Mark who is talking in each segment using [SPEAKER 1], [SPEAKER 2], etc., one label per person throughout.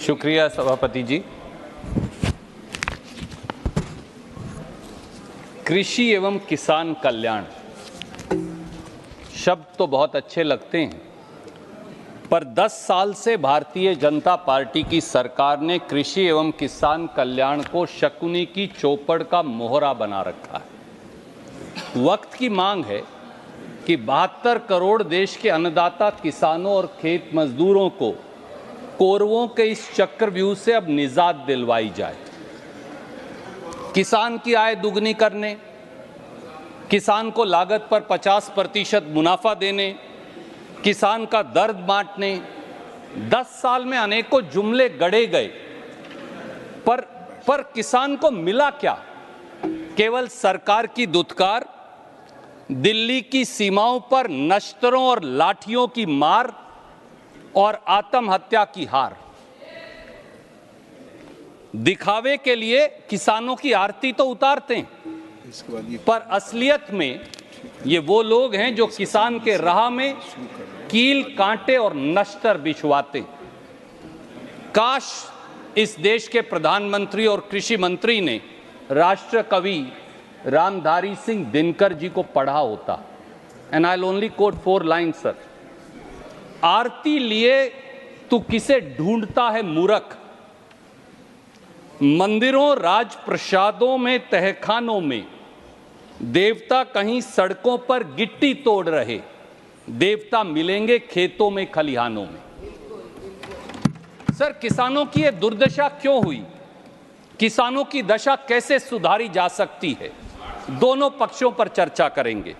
[SPEAKER 1] शुक्रिया सभापति जी। कृषि एवं किसान कल्याण शब्द तो बहुत अच्छे लगते हैं, पर 10 साल से भारतीय जनता पार्टी की सरकार ने कृषि एवं किसान कल्याण को शकुनी की चौपड़ का मोहरा बना रखा है। वक्त की मांग है कि 72 करोड़ देश के अन्नदाता किसानों और खेत मजदूरों को कौरवों के इस चक्रव्यूह से अब निजात दिलवाई जाए। किसान की आय दुगनी करने, किसान को लागत पर 50% मुनाफा देने, किसान का दर्द बांटने 10 साल में अनेकों जुमले गढ़े गए, पर किसान को मिला क्या? केवल सरकार की दुत्कार, दिल्ली की सीमाओं पर नश्तरों और लाठियों की मार और आत्महत्या की हार। दिखावे के लिए किसानों की आरती तो उतारते हैं, पर असलियत में ये वो लोग हैं जो किसान के राह में कील, कांटे और नश्तर बिछवाते। काश इस देश के प्रधानमंत्री और कृषि मंत्री ने राष्ट्र कवि रामधारी सिंह दिनकर जी को पढ़ा होता। And I will only quote 4 lines sir. आरती लिए तू किसे ढूंढता है मूर्ख, मंदिरों, राजप्रसादों में, तहखानों में देवता कहीं सड़कों पर गिट्टी तोड़ रहे, देवता मिलेंगे खेतों में, खलिहानों में। सर, किसानों की यह दुर्दशा क्यों हुई? किसानों की दशा कैसे सुधारी जा सकती है? दोनों पक्षों पर चर्चा करेंगे।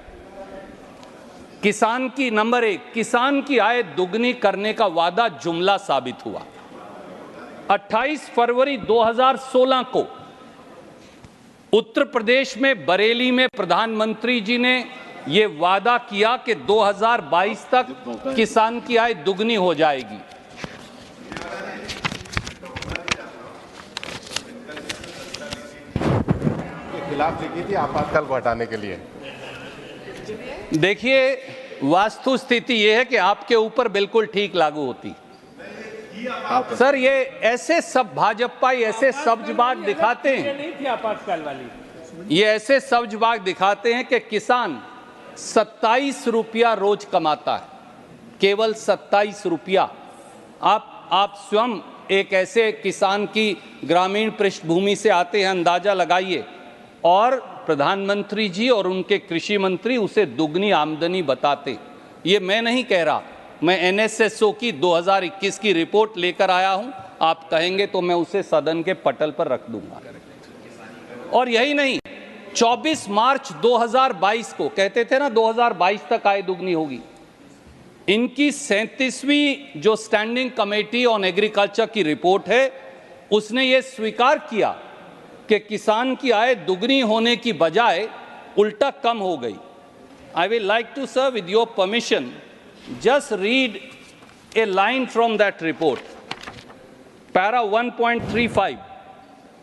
[SPEAKER 1] किसान की नंबर 1, किसान की आय दुगनी करने का वादा जुमला साबित हुआ। 28 फरवरी 2016 को उत्तर प्रदेश में बरेली में प्रधानमंत्री जी ने यह वादा किया कि 2022 तक किसान की आय दुगनी हो जाएगी।
[SPEAKER 2] खिलाफ लिखी थी आपातकाल को हटाने के लिए।
[SPEAKER 1] देखिए, वास्तु स्थिति यह है कि आपके ऊपर बिल्कुल ठीक लागू होती। सर, ये ऐसे सब भाजपाई ऐसे सब्जबाग दिखाते हैं,
[SPEAKER 3] नहीं थी आपातकाल वाली।
[SPEAKER 1] ये ऐसे सब्जबाग दिखाते हैं कि किसान 27 रुपया रोज कमाता है, केवल 27 रुपया। आप स्वयं एक ऐसे किसान की ग्रामीण पृष्ठभूमि से आते हैं, अंदाजा लगाइए। और प्रधानमंत्री जी और उनके कृषि मंत्री उसे दुगनी आमदनी बताते। ये मैं नहीं कह रहा, मैं NSSO की 2021 की रिपोर्ट लेकर आया हूं। आप कहेंगे तो मैं उसे सदन के पटल पर रख दूंगा। और यही नहीं, 24 मार्च 2022 को कहते थे ना 2022 तक आय दुगनी होगी। इनकी 37वीं जो स्टैंडिंग कमेटी ऑन एग्रीकल्चर की रिपोर्ट है, उसने ये स्वीकार किया कि किसान की आय दुगनी होने की बजाय उल्टा कम हो गई। I will like to sir, with your permission, just read a line from that report, para 1.35.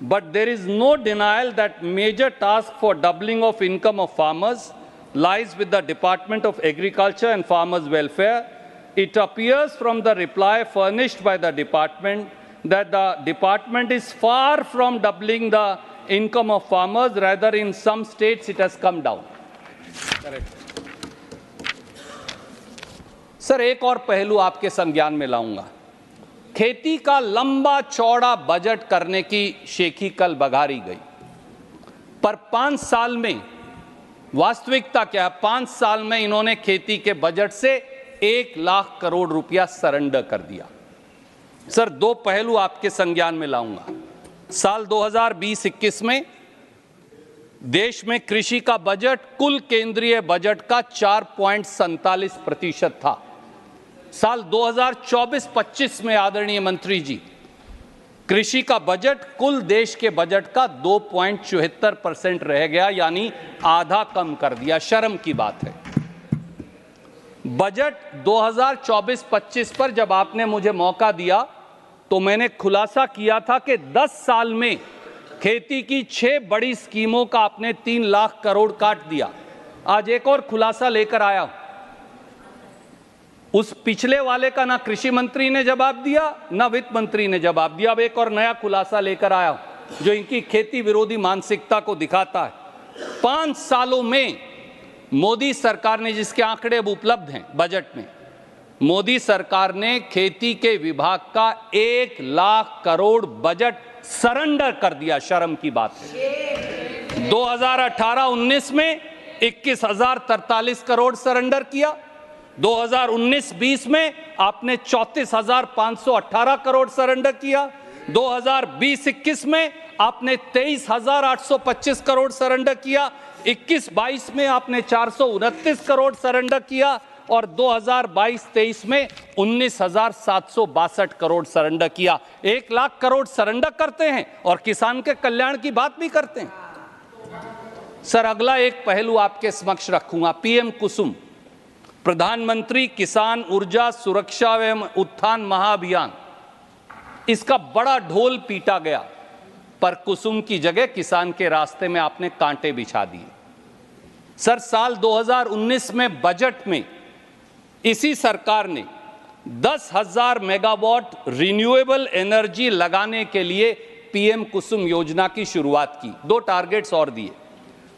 [SPEAKER 1] But there is no denial that major task for doubling of income of farmers lies with the Department of Agriculture and Farmers Welfare. It appears from the reply furnished by the department that the department is far from doubling the income of farmers. Rather, in some states it has come down. Correct. Sir, एक और पहलू आपके संज्ञान में लाऊंगा। खेती का लंबा चौड़ा बजट करने की शेखी कल बघारी गई, पर 5 साल में वास्तविकता क्या है? 5 साल में इन्होंने खेती के बजट से 1 लाख करोड़ रुपया सरेंडर कर दिया। सर, 2 पहलू आपके संज्ञान में लाऊंगा। साल 2020-21 में देश में कृषि का बजट कुल केंद्रीय बजट का 4.47% था। साल 2024-25 में आदरणीय मंत्री जी, कृषि का बजट कुल देश के बजट का 2.74% रह गया, यानी आधा कम कर दिया। शर्म की बात है। बजट 2024-25 पर जब आपने मुझे मौका दिया तो मैंने खुलासा किया था कि 10 साल में खेती की 6 बड़ी स्कीमों का आपने 3 लाख करोड़ काट दिया। आज एक और खुलासा लेकर आया हूं। उस पिछले वाले का ना कृषि मंत्री ने जवाब दिया, ना वित्त मंत्री ने जवाब दिया। अब एक और नया खुलासा लेकर आया हूं जो इनकी खेती विरोधी मानसिकता को दिखाता है। 5 सालों में मोदी सरकार ने, जिसके आंकड़े अब उपलब्ध हैं बजट में, मोदी सरकार ने खेती के विभाग का 1 लाख करोड़ बजट सरेंडर कर दिया। शर्म की बात है। 2018-19 में 21,043 करोड़ सरेंडर किया। 2019-20 में आपने 34,518 करोड़ सरेंडर किया। 2020-21 में आपने 23,825 करोड़ सरेंडर किया। 21-22 में आपने 429 करोड़ सरेंडर किया और 2022-23 में 19,762 करोड़ सरेंडर किया। 1 लाख करोड़ सरेंडर करते हैं और किसान के कल्याण की बात भी करते हैं। सर, अगला एक पहलू आपके समक्ष रखूंगा, पीएम कुसुम, प्रधानमंत्री किसान ऊर्जा सुरक्षा एवं उत्थान महाअभियान। इसका बड़ा ढोल पीटा गया, पर कुसुम की जगह किसान के रास्ते में आपने कांटे बिछा दिए। सर, साल 2019 में बजट में इसी सरकार ने 10,000 मेगावाट रिन्यूएबल एनर्जी लगाने के लिए पीएम कुसुम योजना की शुरुआत की। 2 टारगेट्स और दिए।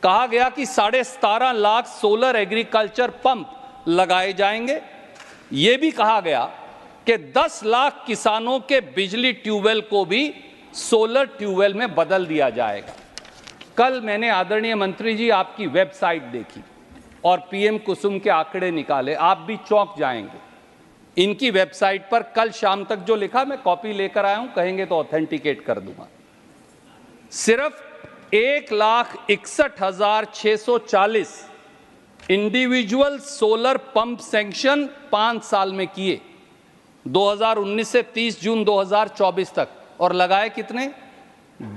[SPEAKER 1] कहा गया कि 17.5 लाख सोलर एग्रीकल्चर पंप लगाए जाएंगे। यह भी कहा गया कि 10 लाख किसानों के बिजली ट्यूबवेल को भी सोलर ट्यूबवेल में बदल दिया जाएगा। कल मैंने, आदरणीय मंत्री जी, आपकी वेबसाइट देखी और पीएम कुसुम के आंकड़े निकाले। आप भी चौंक जाएंगे। इनकी वेबसाइट पर कल शाम तक जो लिखा, मैं कॉपी लेकर आया हूं, कहेंगे तो ऑथेंटिकेट कर दूंगा। सिर्फ 1,61,640 इंडिविजुअल सोलर पंप सैंक्शन 5 साल में किए, 2019 से 30 जून 2024 तक, और लगाए कितने?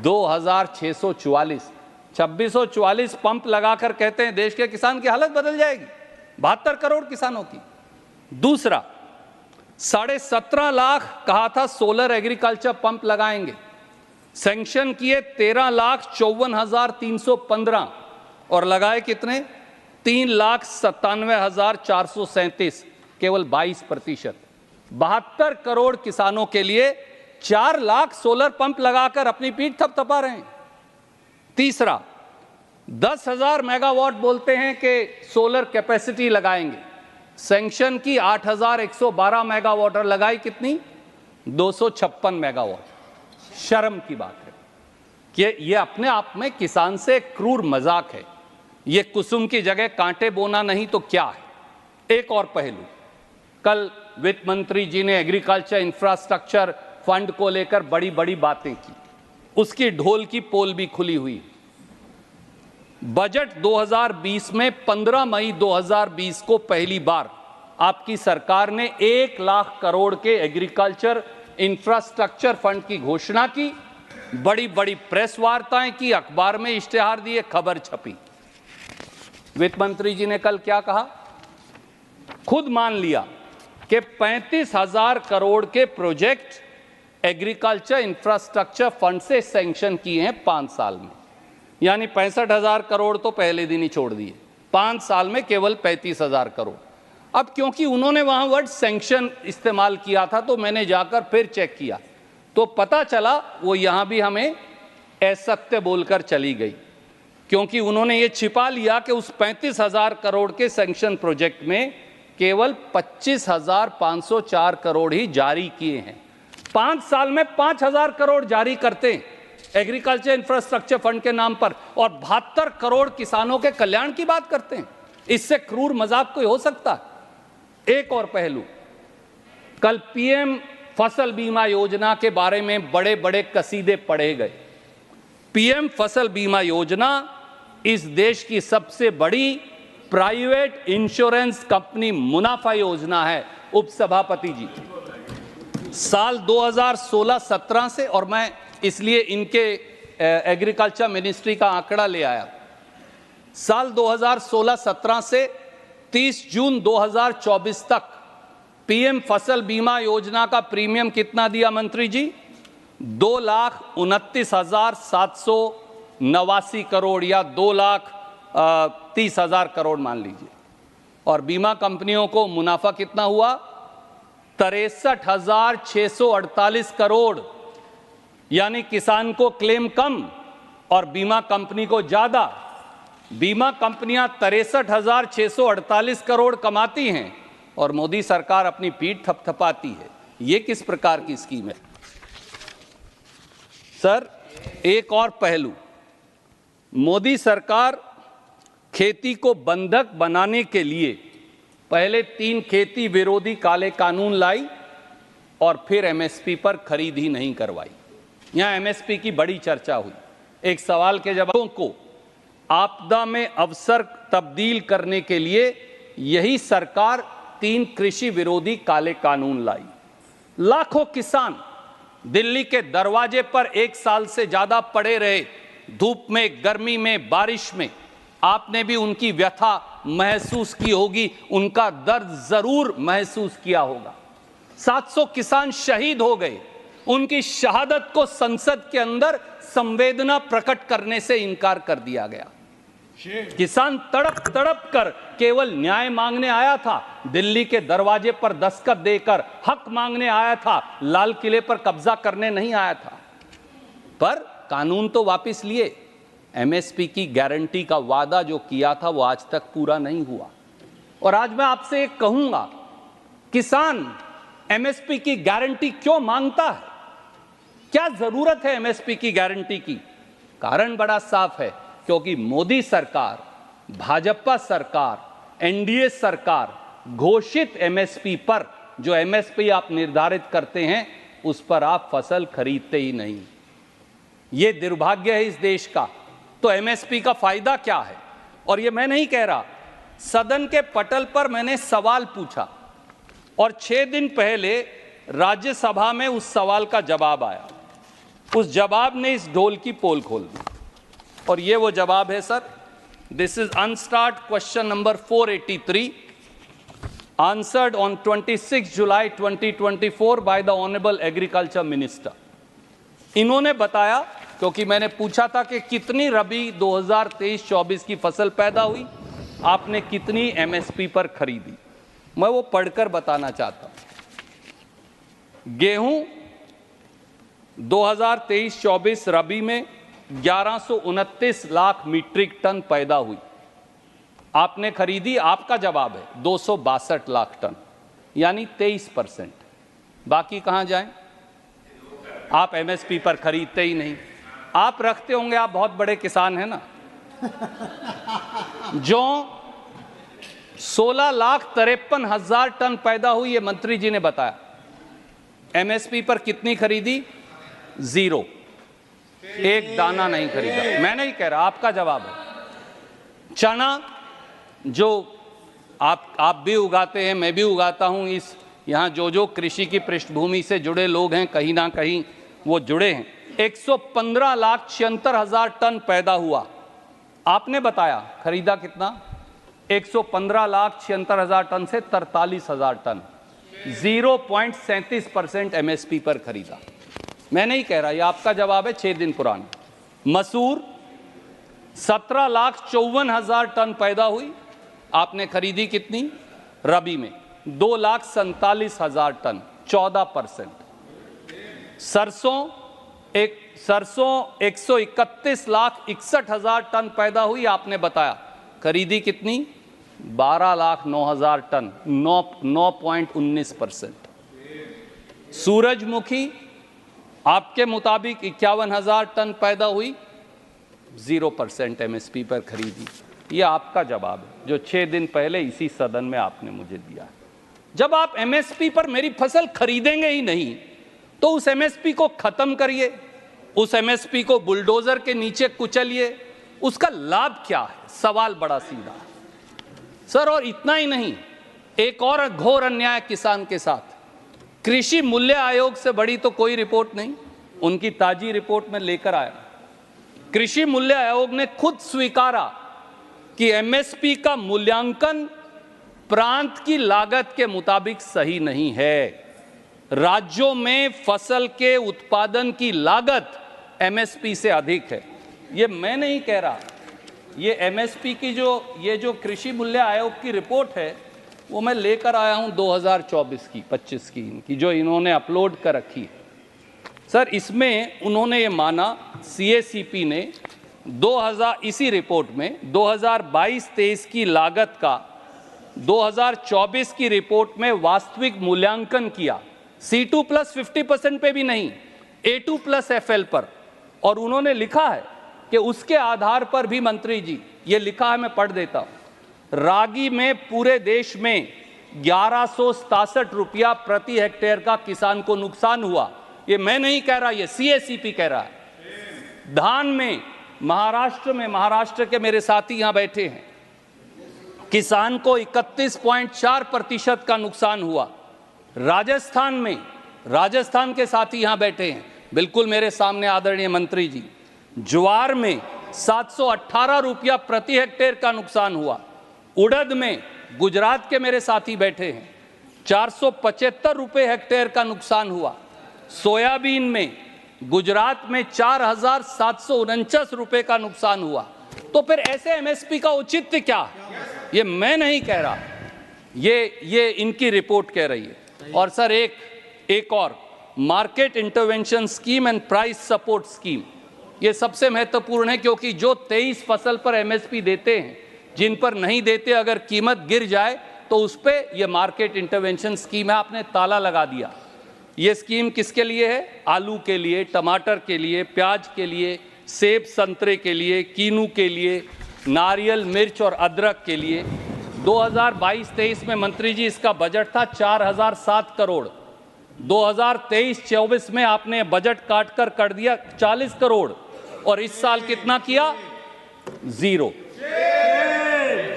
[SPEAKER 1] 2,644। 2,644 पंप लगाकर कहते हैं देश के किसान की हालत बदल जाएगी। 72 करोड़ किसानों की। दूसरा, 17.5 लाख कहा था सोलर एग्रीकल्चर पंप लगाएंगे, सैंक्शन किए 13,54,315 और लगाए कितने? 3,97,437, केवल 22%। 72 करोड़ किसानों के लिए 4 लाख सोलर पंप लगाकर अपनी पीठ थपथपा रहे हैं। तीसरा, 10,000 मेगावाट बोलते हैं कि सोलर कैपेसिटी लगाएंगे, सैंक्शन की 8,112 मेगावाट और लगाई कितनी? 256 मेगावाट। शर्म की बात है कि ये अपने आप में किसान से क्रूर मजाक है। ये कुसुम की जगह कांटे बोना नहीं तो क्या है? एक और पहलू, कल वित्त मंत्री जी ने एग्रीकल्चर इंफ्रास्ट्रक्चर फंड को लेकर बड़ी बड़ी बातें की, उसकी ढोल की पोल भी खुली हुई। बजट 2020 में 15 मई 2020 को पहली बार आपकी सरकार ने 1 लाख करोड़ के एग्रीकल्चर इंफ्रास्ट्रक्चर फंड की घोषणा की। बड़ी बड़ी प्रेस वार्ताएं की, अखबार में इश्तेहार दिए, खबर छपी। वित्त मंत्री जी ने कल क्या कहा? खुद मान लिया कि 35,000 करोड़ के प्रोजेक्ट एग्रीकल्चर इंफ्रास्ट्रक्चर फंड से सैंक्शन किए हैं 5 साल में, यानी 65,000 करोड़ तो पहले दिन ही छोड़ दिए। 5 साल में केवल 35,000 करोड़। अब क्योंकि उन्होंने वहां वर्ड सैंक्शन इस्तेमाल किया था तो मैंने जाकर फिर चेक किया तो पता चला वो यहां भी हमें असत्य बोलकर चली गई, क्योंकि उन्होंने ये छिपा लिया कि उस 35,000 करोड़ के सैंक्शन प्रोजेक्ट में केवल 25,504 करोड़ ही जारी किए हैं। 5 साल में 5,000 करोड़ जारी करते हैं एग्रीकल्चर इंफ्रास्ट्रक्चर फंड के नाम पर और 72 करोड़ किसानों के कल्याण की बात करते हैं। इससे क्रूर मजाक कोई हो सकता है? एक और पहलू, कल पीएम फसल बीमा योजना के बारे में बड़े बड़े कसीदे पढ़े गए। पीएम फसल बीमा योजना इस देश की सबसे बड़ी प्राइवेट इंश्योरेंस कंपनी मुनाफा योजना है। उपसभापति जी, साल 2016-17 से, और मैं इसलिए इनके एग्रीकल्चर मिनिस्ट्री का आंकड़ा ले आया, साल 2016-17 से 30 जून 2024 तक पीएम फसल बीमा योजना का प्रीमियम कितना दिया मंत्री जी? 2,29,789 करोड़ या 2,30,000 करोड़ मान लीजिए। और बीमा कंपनियों को मुनाफा कितना हुआ? 63,648 करोड़, यानी किसान को क्लेम कम और बीमा कंपनी को ज्यादा। बीमा कंपनियां 63,648 करोड़ कमाती हैं और मोदी सरकार अपनी पीठ थपथपाती है। यह किस प्रकार की स्कीम है? सर, एक और पहलू, मोदी सरकार खेती को बंधक बनाने के लिए पहले 3 खेती विरोधी काले कानून लाई और फिर एमएसपी पर खरीद ही नहीं करवाई। यहां एमएसपी की बड़ी चर्चा हुई। एक सवाल के जवाबों को आपदा में अवसर तब्दील करने के लिए यही सरकार 3 कृषि विरोधी काले कानून लाई। लाखों किसान दिल्ली के दरवाजे पर 1 साल से ज्यादा पड़े रहे, धूप में, गर्मी में, बारिश में। आपने भी उनकी व्यथा महसूस की होगी, उनका दर्द जरूर महसूस किया होगा। 700 किसान शहीद हो गए। उनकी शहादत को संसद के अंदर संवेदना प्रकट करने से इनकार कर दिया गया। किसान तड़प तड़प कर केवल न्याय मांगने आया था, दिल्ली के दरवाजे पर दस्तखत देकर हक मांगने आया था, लाल किले पर कब्जा करने नहीं आया था। पर कानून तो वापस लिए। एमएसपी की गारंटी का वादा जो किया था वो आज तक पूरा नहीं हुआ। और आज मैं आपसे एक कहूंगा, किसान एमएसपी की गारंटी क्यों मांगता है? क्या जरूरत है एमएसपी की गारंटी की? कारण बड़ा साफ है, क्योंकि मोदी सरकार, भाजपा सरकार, एनडीए सरकार घोषित एमएसपी पर, जो एमएसपी आप निर्धारित करते हैं, उस पर आप फसल खरीदते ही नहीं। यह दुर्भाग्य है इस देश का। तो एमएसपी का फायदा क्या है? और यह मैं नहीं कह रहा, सदन के पटल पर मैंने सवाल पूछा और 6 दिन पहले राज्यसभा में उस सवाल का जवाब आया। उस जवाब ने इस ढोल की पोल खोल दी और ये वो जवाब है sir. This is unstarred question number 483 answered on 26 July 2024 by the honourable agriculture minister. इन्होंने बताया, क्योंकि मैंने पूछा था कि कितनी रबी 2023-24 की फसल पैदा हुई, आपने कितनी एमएसपी पर खरीदी, मैं वो पढ़कर बताना चाहता हूं। गेहूं 2023-24 रबी में 1129 लाख मीट्रिक टन पैदा हुई, आपने खरीदी, आपका जवाब है 262 लाख टन, यानी 23%। बाकी कहां जाएं? आप एमएसपी पर खरीदते ही नहीं। आप रखते होंगे, आप बहुत बड़े किसान हैं ना। जो 16,53,000 टन पैदा हुई, ये मंत्री जी ने बताया। एमएसपी पर कितनी खरीदी? 0, एक दाना नहीं खरीदा। मैं नहीं कह रहा, आपका जवाब है। चना जो आप भी उगाते हैं, मैं भी उगाता हूं, इस यहां जो कृषि की पृष्ठभूमि से जुड़े लोग हैं, कहीं ना कहीं वो जुड़े हैं। 115,76,000 टन पैदा हुआ, आपने बताया खरीदा कितना? 115,76,000 टन से 43,000 टन, 0.37% एमएसपी पर खरीदा। मैं नहीं कह रहा, ये आपका जवाब है, 6 दिन पुराना। मसूर 17,54,000 टन पैदा हुई, आपने खरीदी कितनी? रबी में 2,47,000 टन, 14%। सरसों 131,61,000 टन पैदा हुई, आपने बताया खरीदी कितनी? 12,09,000 टन, 9.19%। सूरजमुखी आपके मुताबिक 51,000 टन पैदा हुई, 0% एमएसपी पर खरीदी। यह आपका जवाब है, जो 6 दिन पहले इसी सदन में आपने मुझे दिया। जब आप एमएसपी पर मेरी फसल खरीदेंगे ही नहीं, तो उस एमएसपी को खत्म करिए, उस एमएसपी को बुलडोजर के नीचे कुचलिए। उसका लाभ क्या है? सवाल बड़ा सीधा सर। और इतना ही नहीं, एक और घोर अन्याय किसान के साथ। कृषि मूल्य आयोग से बड़ी तो कोई रिपोर्ट नहीं, उनकी ताजी रिपोर्ट में लेकर आया। कृषि मूल्य आयोग ने खुद स्वीकारा कि एमएसपी का मूल्यांकन प्रांत की लागत के मुताबिक सही नहीं है। राज्यों में फसल के उत्पादन की लागत एमएसपी से अधिक है। ये मैं नहीं कह रहा, ये एमएसपी की जो कृषि मूल्य आयोग की रिपोर्ट है, वो मैं लेकर आया हूं 2024 की 25 की इनकी जो इन्होंने अपलोड कर रखी है। सर इसमें उन्होंने ये माना, CACP ने 2000 इसी रिपोर्ट में 2022-23 की लागत का 2024 की रिपोर्ट में वास्तविक मूल्यांकन किया, C2 प्लस 50% पे भी नहीं, A2 प्लस FL पर, और उन्होंने लिखा है कि उसके आधार पर भी मंत्री जी, ये लिखा है, मैं पढ़ देता हूं, रागी में पूरे देश में 1167 रुपया प्रति हेक्टेयर का किसान को नुकसान हुआ। ये मैं नहीं कह रहा, ये CACP कह रहा है। धान में महाराष्ट्र के मेरे साथी यहां बैठे हैं, किसान को 31.4% का नुकसान हुआ। राजस्थान में, राजस्थान के साथी यहां बैठे हैं बिल्कुल मेरे सामने आदरणीय मंत्री जी, ज्वार में 718 रुपया प्रति हेक्टेयर का नुकसान हुआ। उड़द में गुजरात के मेरे साथी बैठे हैं, 475 रुपये हेक्टेयर का नुकसान हुआ। सोयाबीन में गुजरात में 4,749 रुपये का नुकसान हुआ। तो फिर ऐसे MSP का औचित्य क्या? ये मैं नहीं कह रहा, ये इनकी रिपोर्ट कह रही है। और सर एक और, market intervention scheme and price support scheme, ये सबसे महत्वपूर्ण है, क्योंकि जो 23 फसल पर MSP देते हैं, जिन पर नहीं देते अगर कीमत गिर जाए तो उस पर यह मार्केट इंटरवेंशन स्कीम है, आपने ताला लगा दिया। ये स्कीम किसके लिए है? आलू के लिए, टमाटर के लिए, प्याज के लिए, सेब संतरे के लिए, कीनू के लिए, नारियल, मिर्च और अदरक के लिए। 2022-23 में मंत्री जी इसका बजट था 4007 करोड़। 2023-24 में आपने बजट काट कर दिया 40 करोड़, और इस साल कितना किया? 0।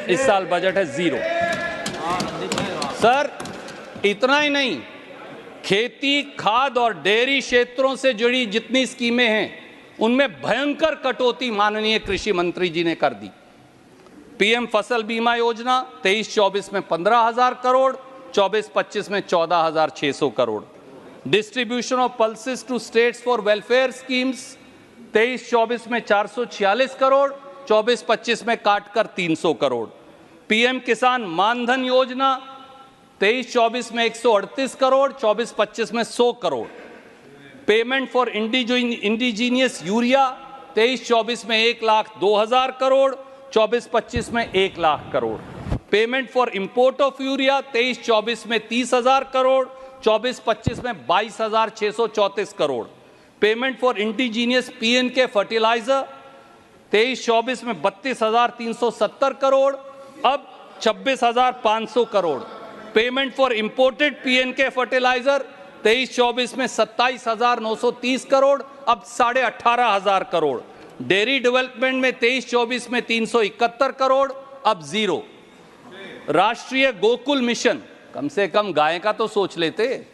[SPEAKER 1] इस साल बजट है 0। सर इतना ही नहीं, खेती, खाद और डेयरी क्षेत्रों से जुड़ी जितनी स्कीमें हैं उनमें भयंकर कटौती माननीय कृषि मंत्री जी ने कर दी। PM फसल बीमा योजना 23-24 में 15,000 करोड़, 24-25 में 14,600 crore. Distribution of pulses to states for welfare schemes 23-24 में 446 करोड़, 24-25 में काटकर 300 करोड़। PM किसान मानधन योजना 23-24 में 138 करोड़, 24-25 में 100 crore. Payment for indigenous urea 23-24 में 1,02,000 करोड़, 24-25 में 1 lakh crore. Payment for import of urea 23-24 में 30,000 करोड़, 24-25 में 22,634 crore. Payment for indigenous PNK fertiliser 23-24 में 32,370 करोड़, अब 26,500 crore. Payment for imported PNK fertiliser 23-24 में 27,930 करोड़, अब 18,500 करोड़। डेयरी डेवलपमेंट में 23-24 में 371 करोड़, अब 0। राष्ट्रीय गोकुल मिशन, कम से कम गाय का तो सोच लेते,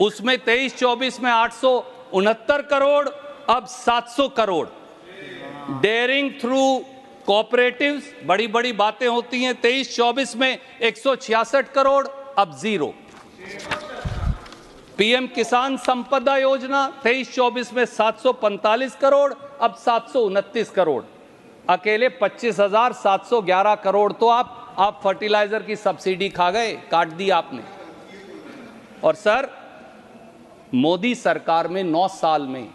[SPEAKER 1] उसमें 23-24 में 869 करोड़, अब 700 करोड़। डेयरिंग थ्रू कोऑपरेटिव्स, बड़ी बड़ी बातें होती हैं, 23-24 में 166 करोड़, अब 0। PM किसान संपदा योजना 23-24 में 745 करोड़, अब 729 करोड़। अकेले 25,711 करोड़ तो आप फर्टिलाइजर की सब्सिडी खा गए, काट दी आपने। और सर मोदी सरकार में 9 साल में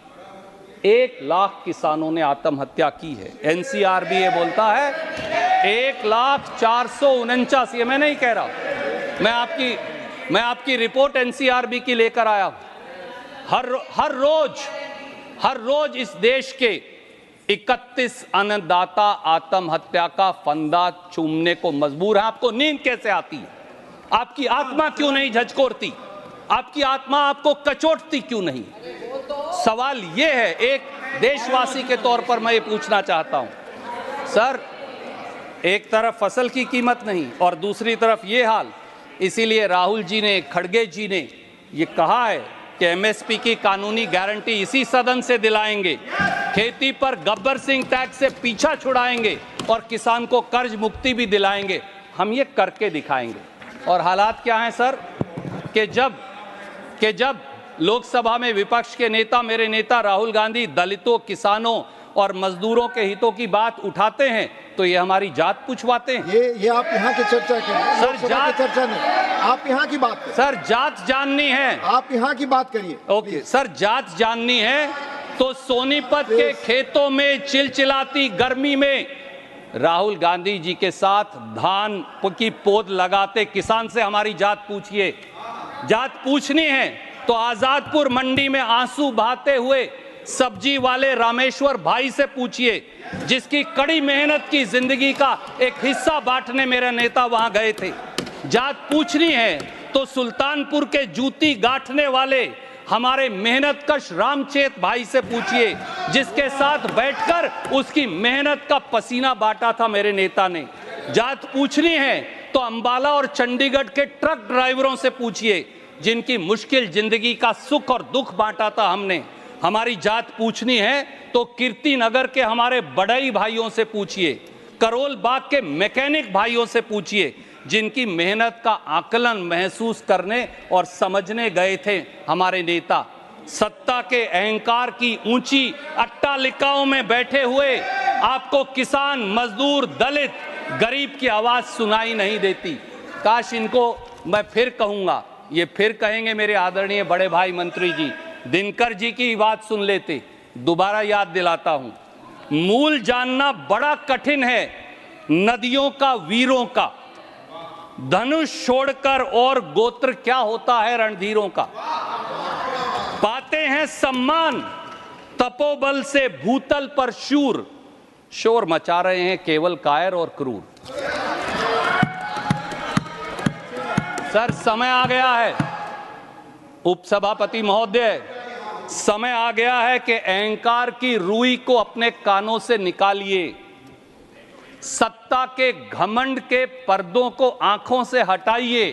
[SPEAKER 1] 1 लाख किसानों ने आत्महत्या की है। NCRB ये बोलता है 1,04,49, ये मैं नहीं कह रहा, मैं आपकी रिपोर्ट NCRB की लेकर आया हूं। हर रोज इस देश के 31 अन्नदाता आत्महत्या का फंदा चूमने को मजबूर है। आपको नींद कैसे आती है? आपकी आत्मा क्यों नहीं झकझोरती? आपकी आत्मा आपको कचोटती क्यों नहीं? सवाल यह है, एक देशवासी के तौर पर मैं ये पूछना चाहता हूं। सर एक तरफ फसल की कीमत नहीं और दूसरी तरफ ये हाल, इसीलिए राहुल जी ने, खड़गे जी ने ये कहा है कि MSP की कानूनी गारंटी इसी सदन से दिलाएंगे, खेती पर गब्बर सिंह टैक्स से पीछा छुड़ाएंगे और किसान को कर्ज मुक्ति भी दिलाएंगे। हम ये करके दिखाएंगे। और हालात क्या हैं सर कि जब लोकसभा में विपक्ष के नेता, मेरे नेता राहुल गांधी दलितों, किसानों और मजदूरों के हितों की बात उठाते हैं तो ये हमारी जात पूछवाते हैं।
[SPEAKER 4] ये आप यहाँ की चर्चा करिए
[SPEAKER 1] सर,
[SPEAKER 4] लोकसभा की चर्चा नहीं, आप यहाँ की बात करिए।
[SPEAKER 1] सर जात जाननी है,
[SPEAKER 4] आप यहाँ की बात करिए।
[SPEAKER 1] ओके सर, जात जाननी है तो सोनीपत के खेतों में चिलचिलाती गर्मी में राहुल गांधी जी के साथ धान की पौध लगाते किसान से हमारी जात पूछिए। जात पूछनी है तो आजादपुर मंडी में आंसू बहाते हुए सब्जी वाले रामेश्वर भाई से पूछिए, जिसकी कड़ी मेहनत की जिंदगी का एक हिस्सा बांटने मेरे नेता वहां गए थे। जात पूछनी है तो सुल्तानपुर के जूती गांठने वाले हमारे मेहनतकश रामचेत भाई से पूछिए, जिसके साथ बैठकर उसकी मेहनत का पसीना बांटा था मेरे नेता ने। जात पूछनी है तो अंबाला और चंडीगढ़ के ट्रक ड्राइवरों से पूछिए, जिनकी मुश्किल जिंदगी का सुख और दुख बांटा था हमने। हमारी जात पूछनी है तो कीर्ति नगर के हमारे बड़ई भाइयों से पूछिए, करोल बाग के मैकेनिक भाइयों से पूछिए, जिनकी मेहनत का आकलन महसूस करने और समझने गए थे हमारे नेता। सत्ता के अहंकार की ऊंची अट्टालिकाओं में बैठे हुए आपको किसान, मजदूर, दलित, गरीब की आवाज सुनाई नहीं देती। काश इनको मैं फिर कहूंगा, ये फिर कहेंगे मेरे आदरणीय बड़े भाई मंत्री जी, दिनकर जी की बात सुन लेते। दोबारा याद दिलाता हूं, मूल जानना बड़ा कठिन है नदियों का, वीरों का। धनुष छोड़कर और गोत्र क्या होता है रणधीरों का। पाते हैं सम्मान तपोबल से भूतल पर शूर, शोर मचा रहे हैं केवल कायर और क्रूर। सर समय आ गया है, उपसभापति महोदय, समय आ गया है कि अहंकार की रुई को अपने कानों से निकालिए। सत्ता के घमंड के पर्दों को आंखों से हटाइए।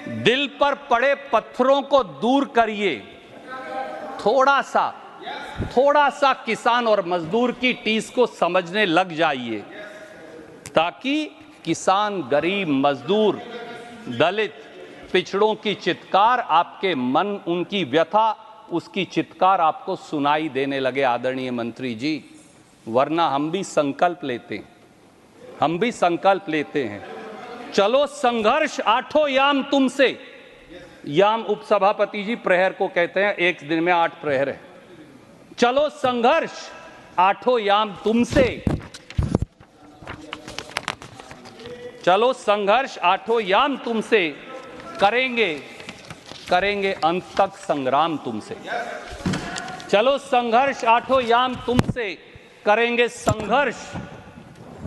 [SPEAKER 1] दिल पर पड़े पत्थरों को दूर करिए। थोड़ा सा किसान और मजदूर की टीस को समझने लग जाइए, ताकि किसान, गरीब, मजदूर, दलित, पिछड़ों की चित्कार आपके मन, उनकी व्यथा, उसकी चित्कार आपको सुनाई देने लगे आदरणीय मंत्री जी। वरना हम भी संकल्प लेते हैं, चलो संघर्ष आठों याम तुमसे। याम उपसभापति जी प्रहर को कहते हैं, एक दिन में 8 प्रहर है। चलो संघर्ष आठों याम तुमसे, चलो संघर्ष आठों याम तुमसे, करेंगे अंत तक संग्राम तुमसे। चलो संघर्ष आठों याम तुमसे, करेंगे संघर्ष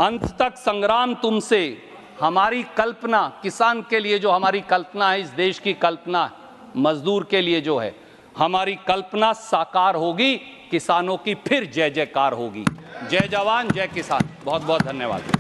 [SPEAKER 1] अंत तक संग्राम तुमसे। हमारी कल्पना, किसान के लिए जो हमारी कल्पना है, इस देश की कल्पना, मजदूर के लिए जो है हमारी कल्पना साकार होगी, किसानों की फिर जय जयकार होगी। जय जवान, जय किसान। बहुत बहुत धन्यवाद।